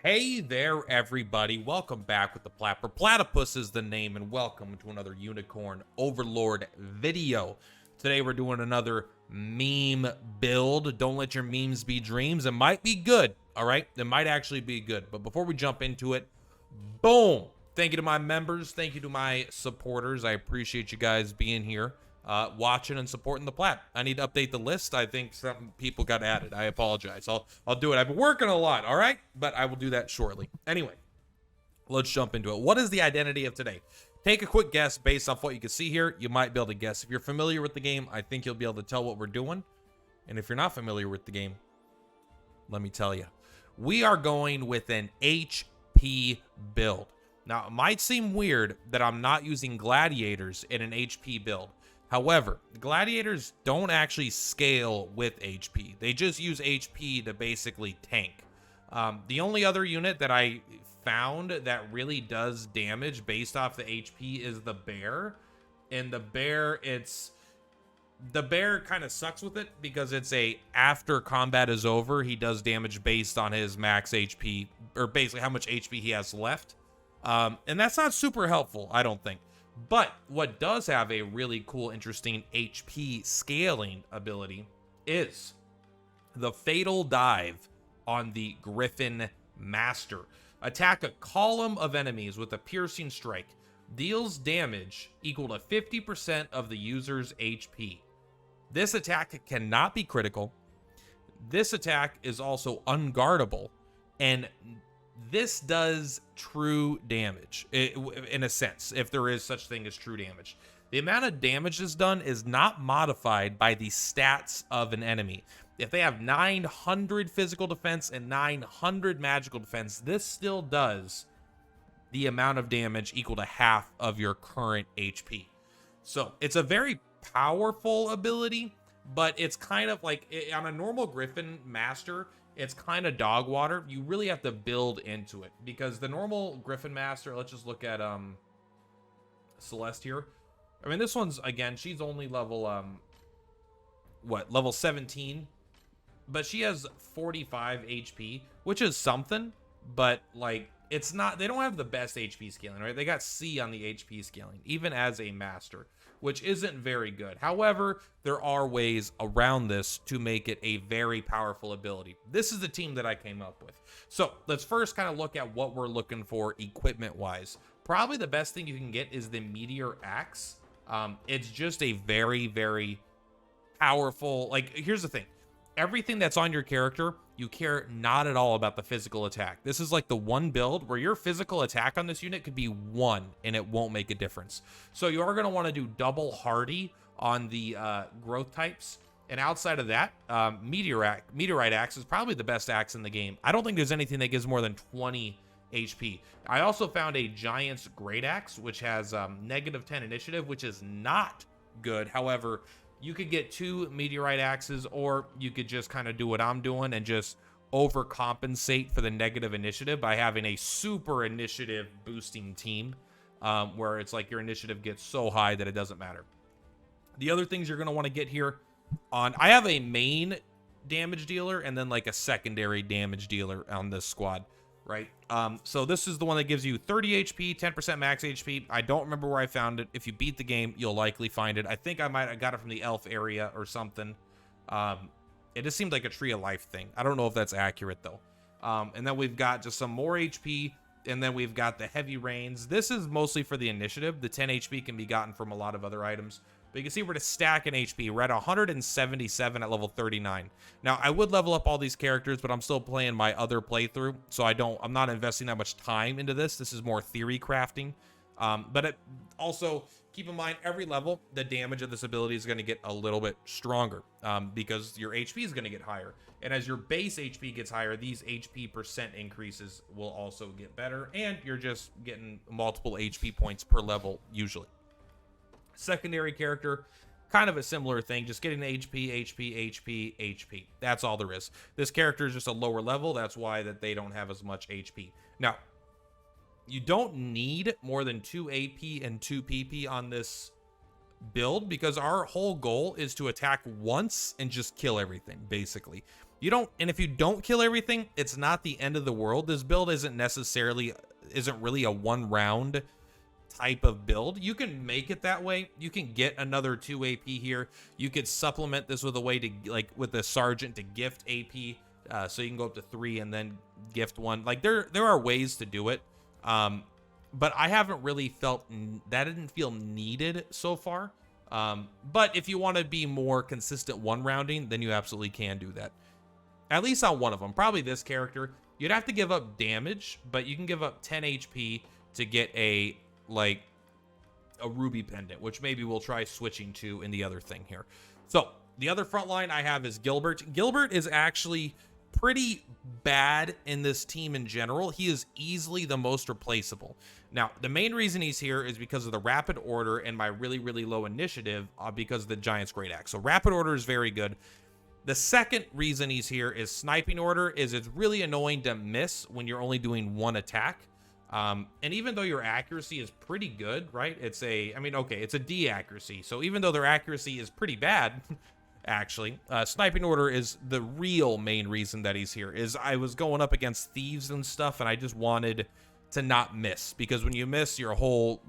Hey there, everybody. Welcome back with the Plat. Purplatypus is the name, and welcome to another Unicorn Overlord video. Today, we're doing another meme build. Don't let your memes be dreams. It might be good, all right? It might actually be good. But before we jump into it, boom. Thank you to my members. Thank you to my supporters. I appreciate you guys being here, watching and supporting the Plat. I need to update the list. I think some people got added. I apologize. I'll do it. I've been working a lot, all right? But I will do that shortly. Anyway, let's jump into it. What is the identity of today? Take a quick guess based off what you can see here. You might be able to guess. If you're familiar with the game, I think you'll be able to tell what we're doing. And if you're not familiar with the game, let me tell you. We are going with an HP build. Now, it might seem weird that I'm not using gladiators in an HP build. However, gladiators don't actually scale with HP. They just use HP to basically tank. The only other unit that I found that really does damage based off the HP is the bear. And the bear kind of sucks with it because it's after combat is over, he does damage based on his max HP, or basically how much HP he has left. And that's not super helpful, I don't think. But what does have a really cool, interesting HP scaling ability is the Fatal Dive on the Griffin Master. Attack a column of enemies with a piercing strike. Deals damage equal to 50% of the user's HP. This attack cannot be critical. This attack is also unguardable. And this does true damage, in a sense, if there is such thing as true damage. The amount of damage that's done is not modified by the stats of an enemy. If they have 900 physical defense and 900 magical defense, this still does the amount of damage equal to half of your current HP. So it's a very powerful ability, but it's kind of like on a normal Griffin Master, it's kind of dog water. You really have to build into it because the normal Griffin Master, let's just look at Celeste here. I mean, this one's, again, she's only level level 17, but she has 45 HP, which is something, but like it's not, they don't have the best HP scaling, right? They got C on the HP scaling, even as a master, which isn't very good. However, there are ways around this to make it a very powerful ability. This is the team that I came up with. So let's first kind of look at what we're looking for equipment wise. Probably the best thing you can get is the Meteor Axe. It's just a very, very powerful, like, here's the thing. Everything that's on your character, you care not at all about the physical attack. This is like the one build where your physical attack on this unit could be 1 and it won't make a difference. So you are going to want to do double hardy on the growth types. And outside of that, Meteorite Axe is probably the best axe in the game. I don't think there's anything that gives more than 20 HP. I also found a Giant's Great Axe, which has negative 10 initiative, which is not good. However, you could get 2 Meteorite Axes, or you could just kind of do what I'm doing and just overcompensate for the negative initiative by having a super initiative boosting team, where it's like your initiative gets so high that it doesn't matter. The other things you're going to want to get here on, I have a main damage dealer and then like a secondary damage dealer on this squad, right? So this is the one that gives you 30 HP, 10% max HP. I don't remember where I found it. If you beat the game, you'll likely find it. I think I might have got it from the elf area or something. It just seemed like a Tree of Life thing. I don't know if that's accurate though. And then we've got just some more HP, and then we've got the Heavy Rains. This is mostly for the initiative. The 10 HP can be gotten from a lot of other items. But you can see we're to stack in HP. We're at 177 at level 39. Now, I would level up all these characters, but I'm still playing my other playthrough, so I'm not investing that much time into this. This is more theory crafting. But also, keep in mind, every level, the damage of this ability is going to get a little bit stronger, because your HP is going to get higher. And as your base HP gets higher, these HP percent increases will also get better, and you're just getting multiple HP points per level, usually. Secondary character, kind of a similar thing, just getting the HP. That's all there is. This character is just a lower level. That's why that they don't have as much HP. Now, you don't need more than 2 AP and 2 PP on this build because our whole goal is to attack once and just kill everything, basically. You don't, and if you don't kill everything, it's not the end of the world. This build isn't really a 1 round type of build. You can make it that way. You can get another 2 AP here. You could supplement this with a way to, like, with the sergeant to gift AP, so you can go up to 3 and then gift 1. Like, there are ways to do it, but I haven't really felt that didn't feel needed so far. But if you want to be more consistent 1 rounding, then you absolutely can do that. At least on one of them. Probably this character. You'd have to give up damage, but you can give up 10 HP to get a ruby pendant, which maybe we'll try switching to in the other thing here. So the other front line I have is Gilbert. Gilbert is actually pretty bad in this team in general. He is easily the most replaceable. Now, the main reason he's here is because of the rapid order and my really, really low initiative, because of the Giant's Great Axe. So rapid order is very good. The second reason he's here is sniping order. It's really annoying to miss when you're only doing 1 attack. And even though your accuracy is pretty good, right? It's a D accuracy. So even though their accuracy is pretty bad, actually, sniping order is the real main reason that he's here. Is I was going up against thieves and stuff, and I just wanted to not miss, because when you miss, you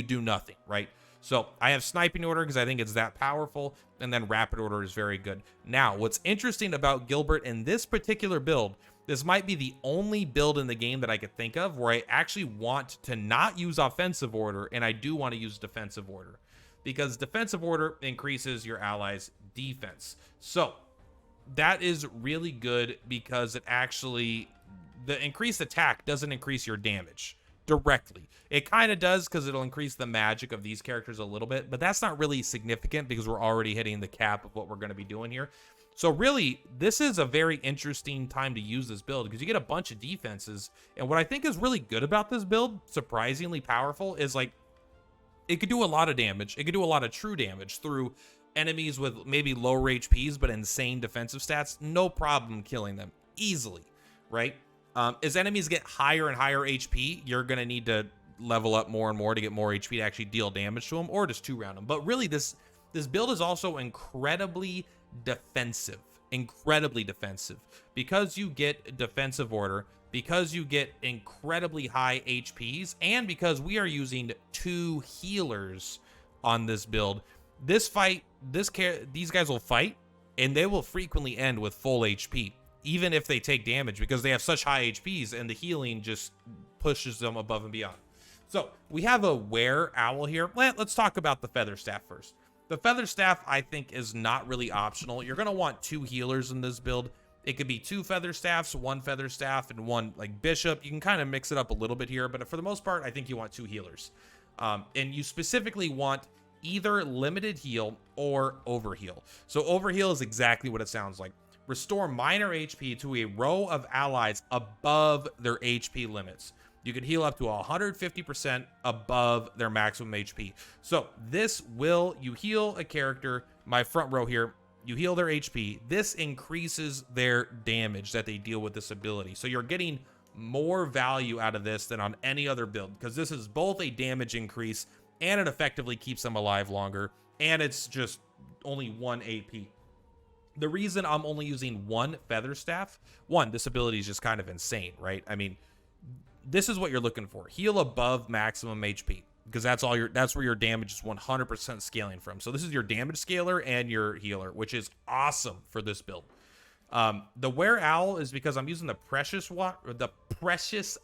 do nothing, right? So I have sniping order because I think it's that powerful, and then rapid order is very good. Now, what's interesting about Gilbert in this particular build, this might be the only build in the game that I could think of where I actually want to not use offensive order, and I do want to use defensive order, because defensive order increases your allies' defense. So that is really good, because it actually, the increased attack doesn't increase your damage directly. It kind of does, because it'll increase the magic of these characters a little bit, but that's not really significant because we're already hitting the cap of what we're going to be doing here. So really, this is a very interesting time to use this build, because you get a bunch of defenses. And what I think is really good about this build, surprisingly powerful, is like, it could do a lot of damage. It could do a lot of true damage through enemies with maybe lower HPs but insane defensive stats. No problem killing them easily, right? As enemies get higher and higher HP, you're going to need to level up more and more to get more HP to actually deal damage to them, or just 2-round them. But really, this build is also incredibly defensive, because you get defensive order, because you get incredibly high HPs, and because we are using 2 healers on this build. These guys will fight, and they will frequently end with full HP, even if they take damage, because they have such high HPs, and the healing just pushes them above and beyond. So we have a were owl here. Let's talk about the feather staff first. The feather staff, I think, is not really optional. You're going to want 2 healers in this build. It could be 2 feather staffs, 1 feather staff, and 1 like bishop. You can kind of mix it up a little bit here, but for the most part, I think you want 2 healers. And you specifically want either limited heal or overheal. So overheal is exactly what it sounds like. Restore minor HP to a row of allies above their HP limits. You can heal up to 150% above their maximum HP. So you heal a character, my front row here, you heal their HP. This increases their damage that they deal with this ability. So you're getting more value out of this than on any other build, because this is both a damage increase and it effectively keeps them alive longer, and it's just only 1 AP. The reason I'm only using 1 feather staff, this ability is just kind of insane, right? I mean, this is what you're looking for. Heal above maximum HP, because that's where your damage is 100% scaling from. So this is your damage scaler and your healer, which is awesome for this build. The were owl is because I'm using the precious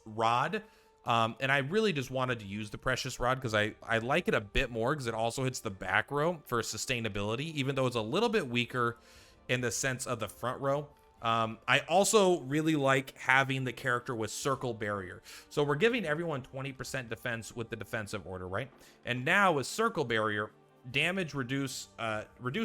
rod. And I really just wanted to use the precious rod because I like it a bit more, because it also hits the back row for sustainability, even though it's a little bit weaker in the sense of the front row. I also really like having the character with circle barrier. So we're giving everyone 20% defense with the defensive order, right? And now with circle barrier, reduce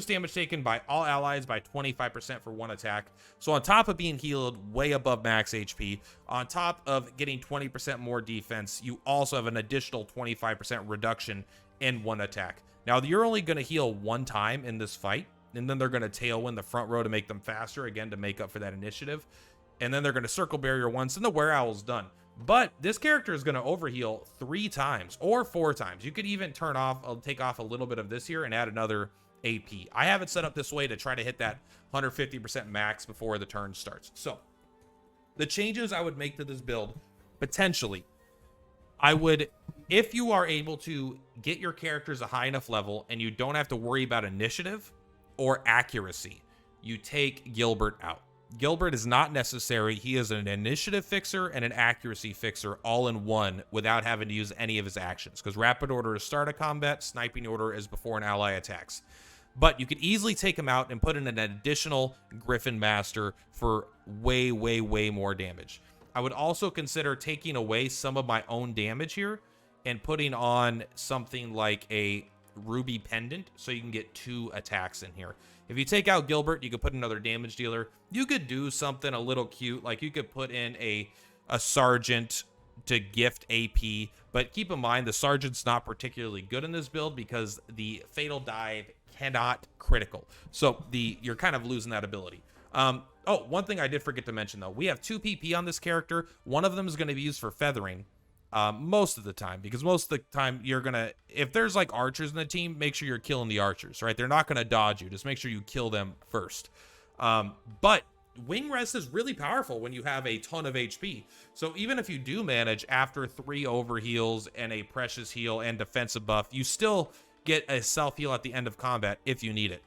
damage taken by all allies by 25% for 1 attack. So on top of being healed way above max HP, on top of getting 20% more defense, you also have an additional 25% reduction in 1 attack. Now you're only going to heal 1 time in this fight, and then they're going to tailwind the front row to make them faster, again, to make up for that initiative. And then they're going to circle barrier once, and the were owl's done. But this character is going to overheal 3 times or 4 times. You could even take off a little bit of this here and add another AP. I have it set up this way to try to hit that 150% max before the turn starts. So the changes I would make to this build, potentially, I would, if you are able to get your characters a high enough level and you don't have to worry about initiative or accuracy, you take Gilbert out. Gilbert is not necessary. He is an initiative fixer and an accuracy fixer all in one without having to use any of his actions, because rapid order is start a combat, sniping order is before an ally attacks. But you could easily take him out and put in an additional Griffin Master for way, way, way more damage. I would also consider taking away some of my own damage here and putting on something like a Ruby Pendant so you can get 2 attacks in here. If you take out Gilbert, you could put another damage dealer. You could do something a little cute, like you could put in a Sergeant to gift AP, but keep in mind the Sergeant's not particularly good in this build because the Fatal Dive cannot critical. So you're kind of losing that ability. Oh, one thing I did forget to mention, though. We have 2 PP on this character. One of them is going to be used for feathering most of the time, because most of the time you're going to, if there's like archers in the team, make sure you're killing the archers, right? They're not going to dodge you. Just make sure you kill them first. But Wing Rest is really powerful when you have a ton of HP. So even if you do manage after 3 overheals and a precious heal and defensive buff, you still get a self heal at the end of combat if you need it.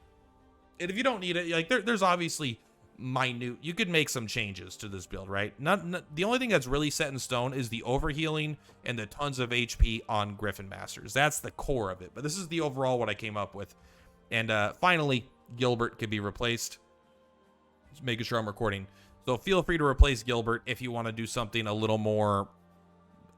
And if you don't need it, like there's obviously minute, you could make some changes to this build, right? The only thing that's really set in stone is the overhealing and the tons of HP on Griffin Masters. That's the core of it. But this is the overall what I came up with. And finally, Gilbert could be replaced. Just making sure I'm recording. So feel free to replace Gilbert if you want to do something a little more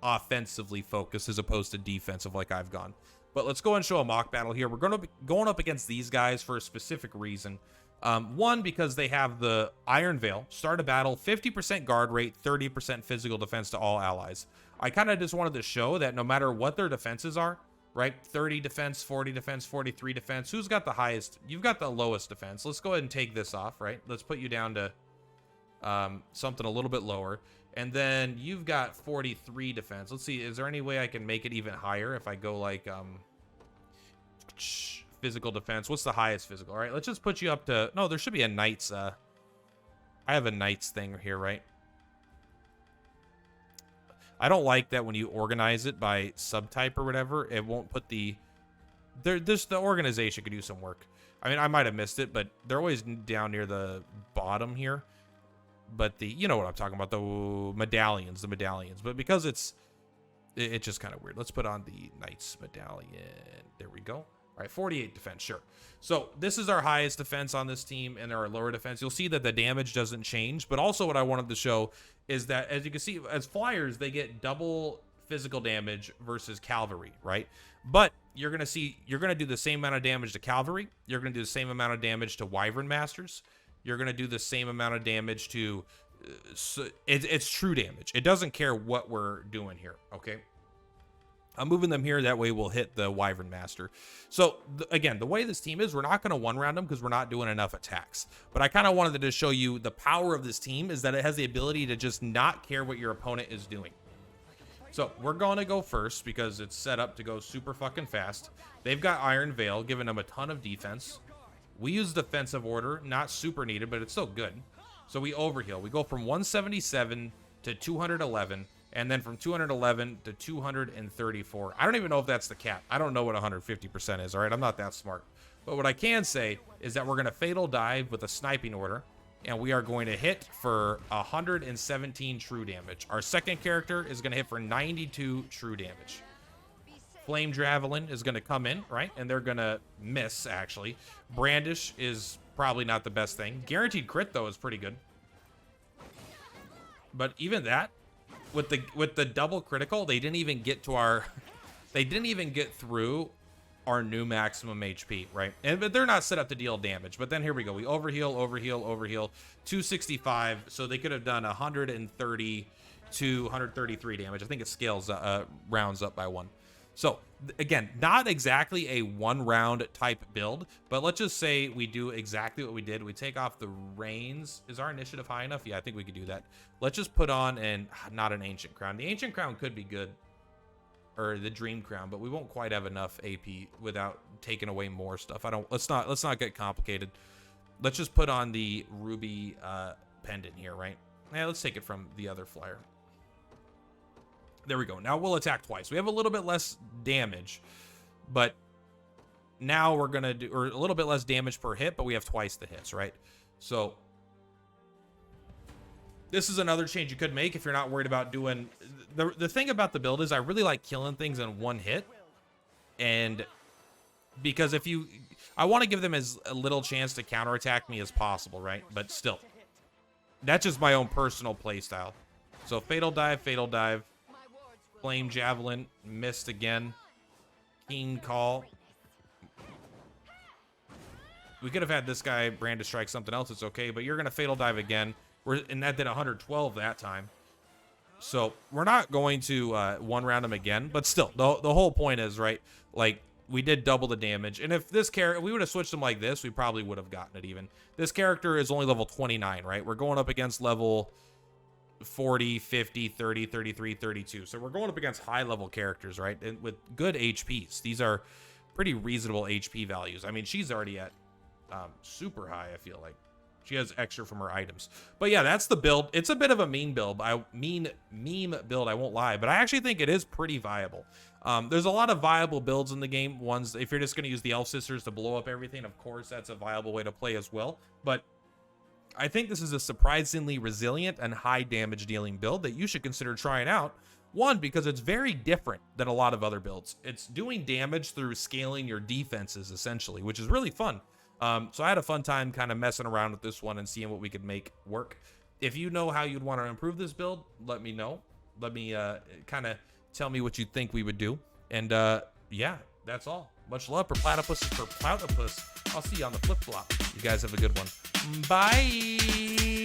offensively focused as opposed to defensive like I've gone. But let's go and show a mock battle here. We're going to be going up against these guys for a specific reason. One, because they have the Iron Veil, start a battle, 50% guard rate, 30% physical defense to all allies. I kind of just wanted to show that no matter what their defenses are, right? 30 defense, 40 defense, 43 defense. Who's got the highest? You've got the lowest defense. Let's go ahead and take this off, right? Let's put you down to something a little bit lower. And then you've got 43 defense. Let's see, is there any way I can make it even higher if I go like physical defense? What's the highest physical? All right, let's just put you up to, no, there should be a knight's I have a knight's thing here, right? I don't like that when you organize it by subtype or whatever, it won't put the organization could do some work. I mean, I might have missed it, but they're always down near the bottom here. But you know what I'm talking about, the medallions. But because it's just kind of weird. Let's put on the knight's medallion. There we go. All right, 48 defense, sure. So this is our highest defense on this team, and our lower defense. You'll see that the damage doesn't change, but also what I wanted to show is that, as you can see, as flyers, they get double physical damage versus cavalry, right? But you're going to do the same amount of damage to cavalry. You're going to do the same amount of damage to wyvern masters. You're going to do the same amount of damage to, it's true damage. It doesn't care what we're doing here, okay? I'm moving them here. That way we'll hit the wyvern master. So again, the way this team is, we're not going to one round them because we're not doing enough attacks. But I kind of wanted to show you the power of this team is that it has the ability to just not care what your opponent is doing. So we're going to go first because it's set up to go super fucking fast. They've got Iron Veil, giving them a ton of defense. We use defensive order, not super needed, but it's still good. So we overheal. We go from 177 to 211. And then from 211 to 234. I don't even know if that's the cap. I don't know what 150% is, all right? I'm not that smart. But what I can say is that we're going to Fatal Dive with a sniping order, and we are going to hit for 117 true damage. Our second character is going to hit for 92 true damage. Flame Javelin is going to come in, right? And they're going to miss, actually. Brandish is probably not the best thing. Guaranteed crit, though, is pretty good. But even that, with the double critical, they didn't even get to our they didn't even get through our new maximum HP, right? But they're not set up to deal damage. But then here we go. We overheal, 265. So they could have done 130 to 133 damage. I think it scales rounds up by 1. So again, not exactly a one round type build, but let's just say we do exactly what we did. We take off the reins. Is our initiative high enough? Yeah, I think we could do that. Let's just put on not an ancient crown. The ancient crown could be good. or the Dream Crown, but we won't quite have enough AP without taking away more stuff. Let's not get complicated. Let's just put on the ruby pendant here, right? Yeah, let's take it from the other flyer. There we go. Now we'll attack twice. We have a little bit less damage, but now we're gonna do, or a little bit less damage per hit, but we have twice the hits, right? So this is another change you could make if you're not worried about doing... The thing about the build is I really like killing things in one hit. And because if you... I want to give them as little chance to counterattack me as possible, right? But still. That's just my own personal playstyle. So Fatal Dive, Flame Javelin, missed again. Keen Call. We could have had this guy Brand to strike something else, it's okay. But you're going to Fatal Dive again. And that did 112 that time. So we're not going to one round him again, but still, the whole point is, right, like, we did double the damage. And if this character, we would have switched him like this, we probably would have gotten it even. This character is only level 29, right? We're going up against level 40, 50, 30, 33, 32. So we're going up against high level characters, right? And with good HPs. These are pretty reasonable HP values. I mean, she's already at super high, I feel like. She has extra from her items. But yeah, that's the build. It's a bit of a mean build. Meme build, I won't lie. But I actually think it is pretty viable. There's a lot of viable builds in the game. Ones, if you're just going to use the Elf Sisters to blow up everything, of course, that's a viable way to play as well. But I think this is a surprisingly resilient and high damage dealing build that you should consider trying out. One, because it's very different than a lot of other builds. It's doing damage through scaling your defenses, essentially, which is really fun. So I had a fun time kind of messing around with this one and seeing what we could make work. If you know how you'd want to improve this build, let me know. Let me kind of tell me what you think we would do. And yeah, that's all. Much love for Purplatypus. I'll see you on the flip flop. You guys have a good one. Bye.